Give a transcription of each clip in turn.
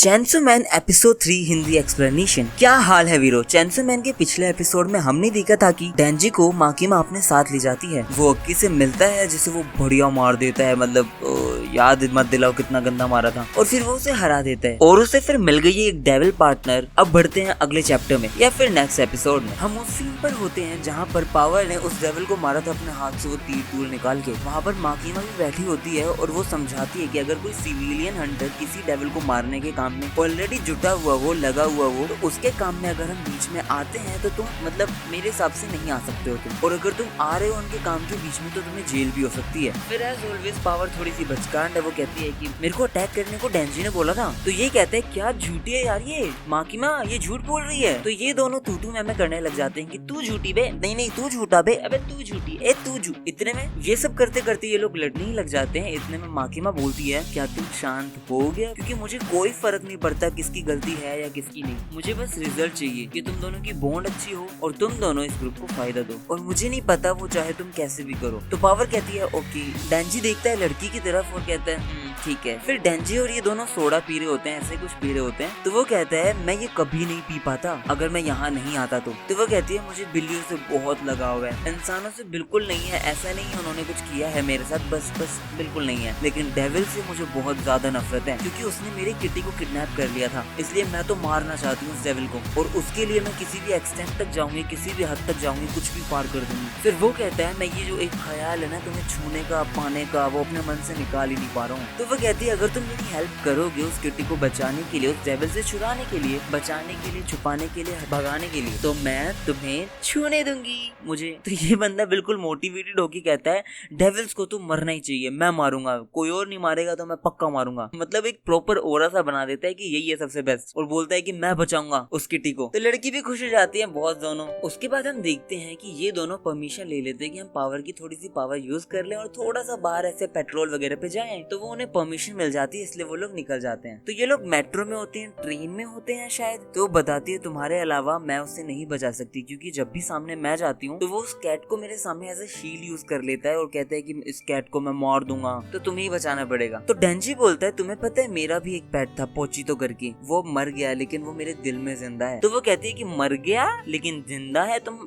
Chainsaw man episode 3 Hindi explanation. क्या हाल है वीरो। चेंसो मैन के पिछले एपिसोड में हमने देखा था कि डेंजी को माकिमा अपने साथ ले जाती है। वो अक्की से मिलता है जिसे वो बढ़िया मार देता है, मतलब याद मत दिलाओ कितना गंदा मारा था। और फिर वो उसे हरा देता है और उसे फिर मिल गई एक डेविल पार्टनर। अब बढ़ते हैं अगले चैप्टर में या फिर नेक्स्ट एपिसोड में। हम उस सीन पर होते हैं जहाँ पर पावर ने उस डेविल को मारा था अपने हाथ से वो तीर तूर निकाल के। वहाँ पर माकिमा भी बैठी होती है और वो समझाती है कि अगर कोई सिविलियन हंटर किसी डेविल को मारने के काम में ऑलरेडी जुटा हुआ वो, लगा हुआ वो, तो उसके काम में अगर हम बीच में आते हैं तो तुम मतलब मेरे हिसाब से नहीं आ सकते हो तुम। और अगर तुम आ रहे हो उनके काम के बीच में तो तुम्हें जेल भी हो सकती है। फिर एज ऑलवेज पावर थोड़ी सी बचकांड है। वो कहती है कि मेरे को अटैक करने को डेंजी ने बोला था। तो ये कहते हैं क्या झूठी है यार ये माकिमा, ये झूठ बोल रही है। तो ये दोनों तू मैं करने लग जाते हैं कि तू झूठी बे, नहीं तू झूठा बे, अबे तू झूठी, ए तू झूठ। इतने में ये सब करते करते ये लोग लड़ने ही लग जाते हैं। इतने में माकिमा बोलती है क्या तुम शांत हो गया, क्योंकि मुझे कोई फर्क नहीं पड़ता किसकी गलती है या किसकी नहीं। मुझे बस रिजल्ट चाहिए कि तुम दोनों की बॉन्ड अच्छी हो और तुम दोनों इस ग्रुप को फायदा दो। और मुझे नहीं पता वो चाहे तुम कैसे भी करो। तो पावर कहती है ओके। डेंजी देखता है लड़की की तरफ और कहता है ठीक है। फिर डेंजी और ये दोनों सोडा पी रहे होते हैं, ऐसे कुछ पी रहे होते हैं। तो वो कहता है मैं ये कभी नहीं पी पाता अगर मैं यहाँ नहीं आता तो वो कहती है मुझे बिल्लियों से बहुत लगाव है, इंसानों से बिल्कुल नहीं है। ऐसा नहीं है उन्होंने कुछ किया है मेरे साथ, बस बिल्कुल नहीं है। लेकिन डेविल से मुझे बहुत ज्यादा नफरत है क्योंकि उसने मेरी किटी को किडनैप कर लिया था। इसलिए मैं तो मारना चाहती हूँ उस डेविल को और उसके लिए मैं किसी भी एक्सटेंट तक जाऊंगी, किसी भी हद तक जाऊंगी, कुछ भी पार कर दूंगी। फिर वो कहता है मैं ये जो एक ख्याल है ना तुम्हें छूने का, पाने का, वो अपने मन से निकाल ही नहीं पा रहा हूँ। तो वो कहती है अगर तुम मेरी हेल्प करोगे उस किटी को बचाने के लिए, उस डेविल से छुड़ाने के लिए, बचाने के लिए, छुपाने के लिए, भगाने के लिए, तो मैं तुम्हें छूने दूंगी मुझे। तो ये बंदा बिल्कुल मोटिवेटेड होके कहता है डेविल्स को तो मरना ही चाहिए, मैं मारूंगा, कोई और नहीं मारेगा तो मैं पक्का मारूंगा। मतलब एक प्रॉपर ओरा सा बना देता है कि यही है सबसे बेस्ट और बोलता है कि मैं बचाऊंगा उस किटी को। तो लड़की भी खुश हो जाती है बहुत दोनों। उसके बाद हम देखते हैं कि ये दोनों परमिशन ले लेते हैं कि हम पावर की थोड़ी सी पावर यूज कर लें और थोड़ा सा बाहर ऐसे पेट्रोल वगैरह पे जाएं। तो वो उन्हें परमिशन मिल जाती है, इसलिए वो लोग निकल जाते हैं। तो ये लोग मेट्रो में होते हैं, ट्रेन में होते हैं शायद। तो वो बताती है तुम्हारे अलावा मैं उससे नहीं बचा सकती क्योंकि जब भी सामने मैं जाती हूँ तो वो उस कैट को मेरे सामने एज ए शील्ड यूज कर लेता है और कहता है कि इस कैट को मैं मार दूंगा तो तुम्हें ही बचाना पड़ेगा। तो डेंजी बोलता है तुम्हें पता है मेरा भी एक पेट था पोचीतो करके, वो मर गया लेकिन वो मेरे दिल में जिंदा है। तो वो कहती है कि मर गया लेकिन जिंदा है, तुम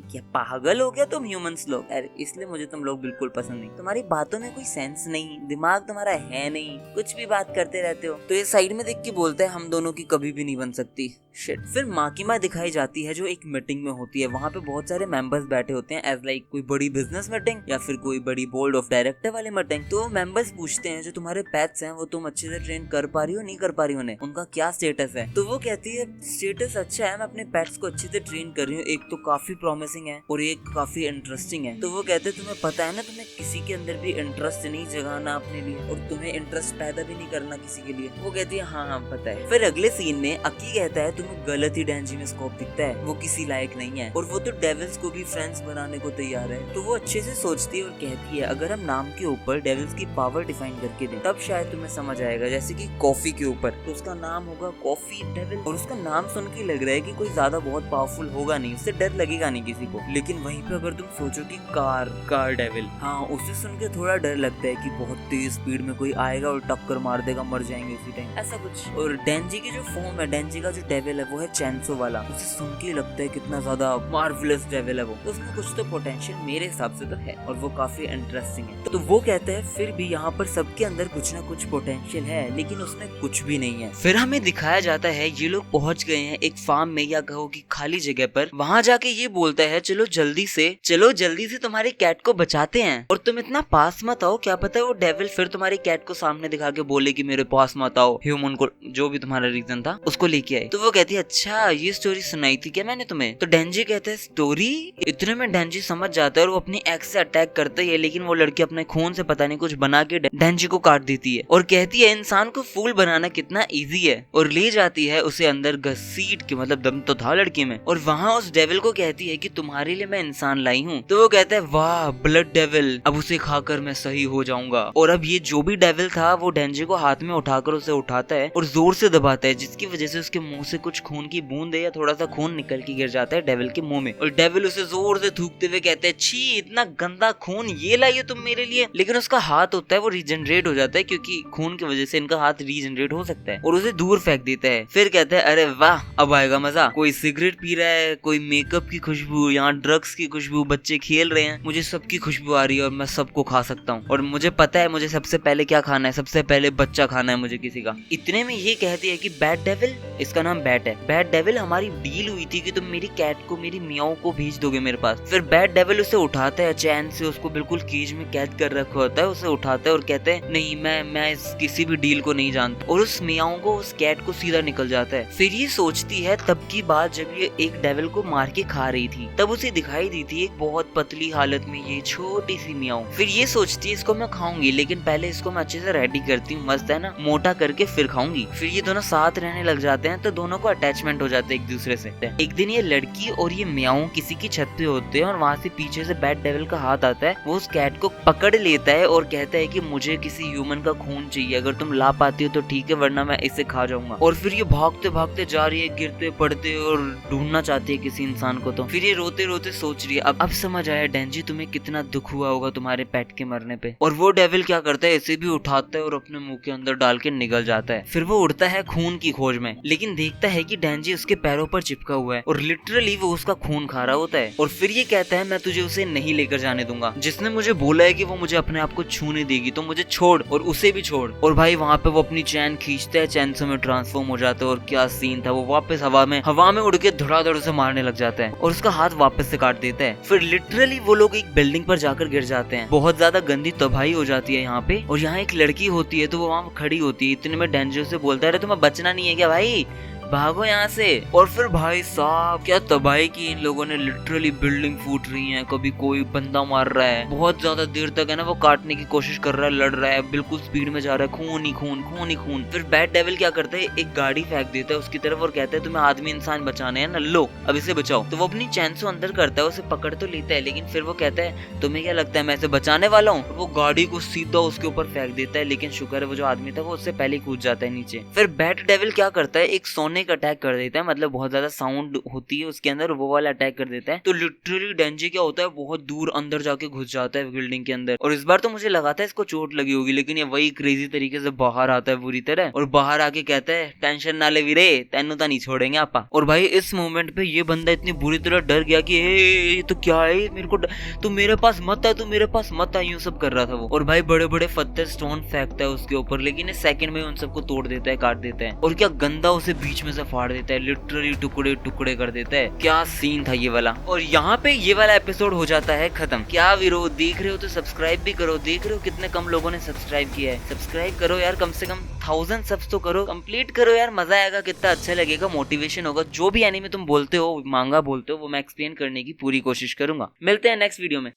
क्या पागल हो गया तुम ह्यूमंस लोग, अरे इसलिए मुझे तुम लोग बिल्कुल पसंद नहीं। तुम्हारी बातों में कोई सेंस नहीं, दिमाग तुम्हारा है नहीं, कुछ भी बात करते रहते हो। तो ये साइड में देख के बोलता है हम दोनों की कभी भी नहीं बन सकती। शिट। फिर माकिमा दिखाई जाती है जो एक मीटिंग में होती है। वहाँ पे बहुत सारे मेंबर्स बैठे होते हैं एज लाइक कोई बड़ी बिजनेस मीटिंग या फिर कोई बड़ी बोर्ड ऑफ डायरेक्टर वाली मीटिंग। तो मेंबर्स पूछते हैं जो तुम्हारे पेट्स हैं वो तुम अच्छे से ट्रेन कर पा रही हो, नहीं कर पा रही हो, उन्हें उनका क्या स्टेटस है। तो वो कहती है स्टेटस अच्छा है, मैं अपने पेट्स को अच्छे से ट्रेन कर रही हूँ, एक तो काफी प्रॉमिसिंग है और एक काफी इंटरेस्टिंग है। तो वो कहते हैं तुम्हें पता है ना तुम्हें किसी के अंदर भी इंटरेस्ट नहीं जगाना अपने लिए और तुम्हें इंटरेस्ट पैदा भी नहीं करना किसी के लिए। वो कहती है हाँ पता है। फिर अगले सीन में अक्की कहता है तुम्हें गलत ही डेंजी में स्कोप दिखता है, वो किसी लायक नहीं है और वो तो डेविल्स को भी फ्रेंड्स बनाने को तैयार है। तो वो अच्छे से सोचती है और कहती है अगर हम नाम के ऊपर डेविल्स की पावर डिफाइन करके दें तब शायद तुम्हें समझ आएगा। जैसे कि कॉफी के ऊपर तो उसका नाम होगा कॉफी डेविल और उसका नाम सुन के लग रहा है कि कोई ज्यादा बहुत पावरफुल होगा नहीं, उससे डर लगेगा नहीं किसी को। लेकिन वहीं पे अगर तुम सोचो कि कार डेविल, हाँ उसे सुन के थोड़ा डर लगता है कि बहुत तेज स्पीड में कोई आएगा और टक्कर मार देगा, मर जाएंगे उसी टाइम, ऐसा कुछ। और डेंजी की जो फॉर्म है, डेंजी का जो डेविल है वो है चेंसो वाला। उसे सुन के लगता है कितना ज्यादा मार्वलस डेविल है वो, तो उसमें कुछ तो पोटेंशियल मेरे हिसाब से तो है और वो काफी इंटरेस्टिंग है। तो वो कहता है फिर भी यहाँ पर सबके अंदर कुछ ना कुछ पोटेंशियल है लेकिन उसमें कुछ भी नहीं है। फिर हमें दिखाया जाता है ये लोग पहुंच गए हैं एक फार्म में या कहो कि खाली जगह पर। वहाँ जाके ये बोलता है चलो जल्दी से तुम्हारी कैट को बचाते हैं और तुम इतना पास मत आओ, क्या पता है वो डेविल फिर तुम्हारी कैट को सामने दिखा के बोले कि मेरे पास मत आओ, ह्यूमन को जो भी तुम्हारा रीजन था उसको लेके आए। तो वो कहती है अच्छा ये स्टोरी सुनाई थी क्या मैंने तुम्हें। तो डेंजी कहता है स्टोरी। इतने में डेंजी समझ जाता है और वो अपनी एक्स से अटैक करता ही है लेकिन वो लड़की अपने खून से पता नहीं कुछ बना के डेंजी को काट देती है और कहती है इंसान को फूल बनाना कितना इजी है और ले जाती है उसे अंदर घसीट के, मतलब दम तो था लड़की में, और वहाँ उस डेविल को कहती है कि तुम्हारे लिए मैं इंसान लाई हूँ। तो वो कहता है वाह ब्लड डेविल, अब उसे खाकर मैं सही हो जाऊंगा। और अब ये जो भी डेविल था वो डेंजी को हाथ में उठाकर उसे उठाता है और जोर से दबाता है, जिसकी वजह से उसके मुंह से कुछ खून की बूंद या थोड़ा सा खून निकल के गिर जाता है डेविल के मुंह में। और डेविल उसे जोर से थूकते हुए कहते हैं छी इतना गंदा खून ये लाइए तुम मेरे लिए। लेकिन उसका हाथ होता है वो रीजनरेट हो जाता है, क्योंकि खून की वजह से इनका हाथ रीजनरेट हो सकता है, और उसे दूर फेंक देता है। फिर कहता है अरे वाह अब आएगा मजा, कोई सिगरेट पी रहा है, कोई मेकअप की खुशबू, यहाँ ड्रग्स की खुशबू, बच्चे खेल रहे हैं, मुझे सबकी खुशबू आ रही है और मैं सबको खा सकता हूँ। और मुझे पता है मुझे सबसे पहले क्या खाना है, सबसे पहले बच्चा खाना है मुझे किसी का। इतने में ये कहती है कि बैड डेविल, इसका नाम बैट है, बैड डेविल हमारी डील हुई थी कि तुम मेरी कैट को, मेरी मियाओ को भेज दोगे मेरे पास। फिर बैड डेविल उसे उठाता है चैन से, उसको बिल्कुल केज में कैद कर रखा होता है, उसे उठाता है और कहते हैं नहीं मैं इस किसी भी डील को नहीं जानता, और उस मियाओ को, उस कैट को सीधा निकल जाता है। फिर ये सोचती है तब की बात जब ये एक डेविल को मार के खा रही थी, तब उसे दिखाई दी थी एक बहुत पतली हालत में ये छोटी सी मियाओ। फिर ये सोचती है इसको मैं खाऊंगी, लेकिन पहले इसको मैं अच्छे से रेडी करती हूँ, मस्त है ना, मोटा करके फिर खाऊंगी। फिर ये दोनों साथ रहने लग जाते हैं, तो दोनों को अटैचमेंट हो जाता है एक दूसरे से। एक दिन ये लड़की और ये मियाओ किसी की छत पे होते हैं और वहाँ से पीछे से बैड डेविल का हाथ आता है, वो उस कैट को पकड़ लेता है और कहता है कि मुझे किसी ह्यूमन का खून चाहिए, अगर तुम ला पाती हो तो ठीक है वरना मैं इसे खा जाऊंगा। और फिर ये भागते भागते जा रही है, गिरते पड़ते और ढूंढना चाहती है किसी इंसान को। तो फिर ये रोते रोते सोच रही है अब समझ आया डेंजी तुम्हें कितना दुख हुआ होगा तुम्हारे पेट के मरने पे। और वो डेविल क्या करता है, इसे भी उठाता है और अपने मुंह के अंदर डाल के निकल जाता है। फिर वो उड़ता है खून की खोज में, लेकिन देखता है कि डेंजी उसके पैरों पर चिपका हुआ है और लिटरली वो उसका खून खा रहा होता है। और फिर ये कहता है मैं तुझे उसे नहीं लेकर जाने दूंगा, जिसने मुझे बोला है कि वो मुझे अपने आप को छूने देगी, तो मुझे छोड़ और उसे भी छोड़। और भाई वहाँ पे वो अपनी चैन खींचता है, चैन से में ट्रांसफॉर्म हो जाता है, और क्या सीन था, वो वापस हवा में उड़ के धड़ाधड़ से मारने लग जाता है और उसका हाथ वापस से काट देता है। फिर लिटरली वो लोग एक बिल्डिंग पर जाकर गिर जाते हैं, बहुत ज्यादा गंदी तबाही हो जाती है यहाँ पे। और यहाँ एक लड़की होती है तो वो वहाँ खड़ी होती है, इतने में डेंजर से बोलता है अरे तुम्हें बचना नहीं है क्या भाई, भागो यहाँ से। और फिर भाई साहब क्या तबाही की इन लोगों ने, लिटरली बिल्डिंग फूट रही है, कभी कोई बंदा मार रहा है, बहुत ज्यादा देर तक है ना वो काटने की कोशिश कर रहा है, लड़ रहा है, बिल्कुल स्पीड में जा रहा है, खून ही खून, खून ही खून। फिर बैड डेविल क्या करता है, एक गाड़ी फेंक देता है उसकी तरफ और कहता है तुम्हें आदमी इंसान बचाने हैं ना, लो अब इसे बचाओ। तो वो अपनी चैन से अंदर करता है, उसे पकड़ तो लेता है, लेकिन फिर वो कहता है तुम्हें क्या लगता है मैं इसे बचाने वाला हूँ। वो गाड़ी को सीधा उसके ऊपर फेंक देता है, लेकिन शुक्र है वो जो आदमी था वो उससे पहले कूद जाता है नीचे। फिर बैड डेविल क्या करता है, एक सोने का अटैक कर देता है, मतलब बहुत ज्यादा साउंड होती है उसके अंदर, वो वाला अटैक कर देता है। तो लिटरली डेंजी क्या होता है, बहुत दूर अंदर जाके घुस जाता है बिल्डिंग के अंदर। और इस बार तो मुझे लगा था इसको चोट लगी होगी, लेकिन ये वही क्रेजी तरीके से बाहर आता है बुरी तरह, और बाहर आके कहता है टेंशन ना ले वीरे, तेनू तो नहीं छोड़ेंगे आपा। और भाई इस मोमेंट पे ये बंदा इतनी बुरी तरह डर गया कि ये तो क्या है, मेरे को तू मेरे पास मत है, तू मेरे पास मत है, यूं सब कर रहा था वो। और भाई बड़े बड़े पत्थर स्टोन फेंकता है उसके ऊपर, लेकिन इस सेकंड में उन सबको तोड़ देता है, काट देता है, और क्या गंदा उसे बीच में से फाड़ देता है, लिटरली टुकड़े टुकड़े कर देता है। क्या सीन था ये वाला। और यहाँ पे ये वाला एपिसोड हो जाता है खत्म। क्या वीरो देख रहे हो तो सब्सक्राइब भी करो, देख रहे हो कितने कम लोगों ने सब्सक्राइब किया है, सब्सक्राइब करो यार, कम से कम 1000 सब्स तो करो, कंप्लीट करो यार, मजा आएगा, कितना अच्छा लगेगा, मोटिवेशन होगा। जो भी एनीमे तुम बोलते हो, मांगा बोलते हो, वो मैं एक्सप्लेन करने की पूरी कोशिश करूंगा। मिलते हैं नेक्स्ट वीडियो में।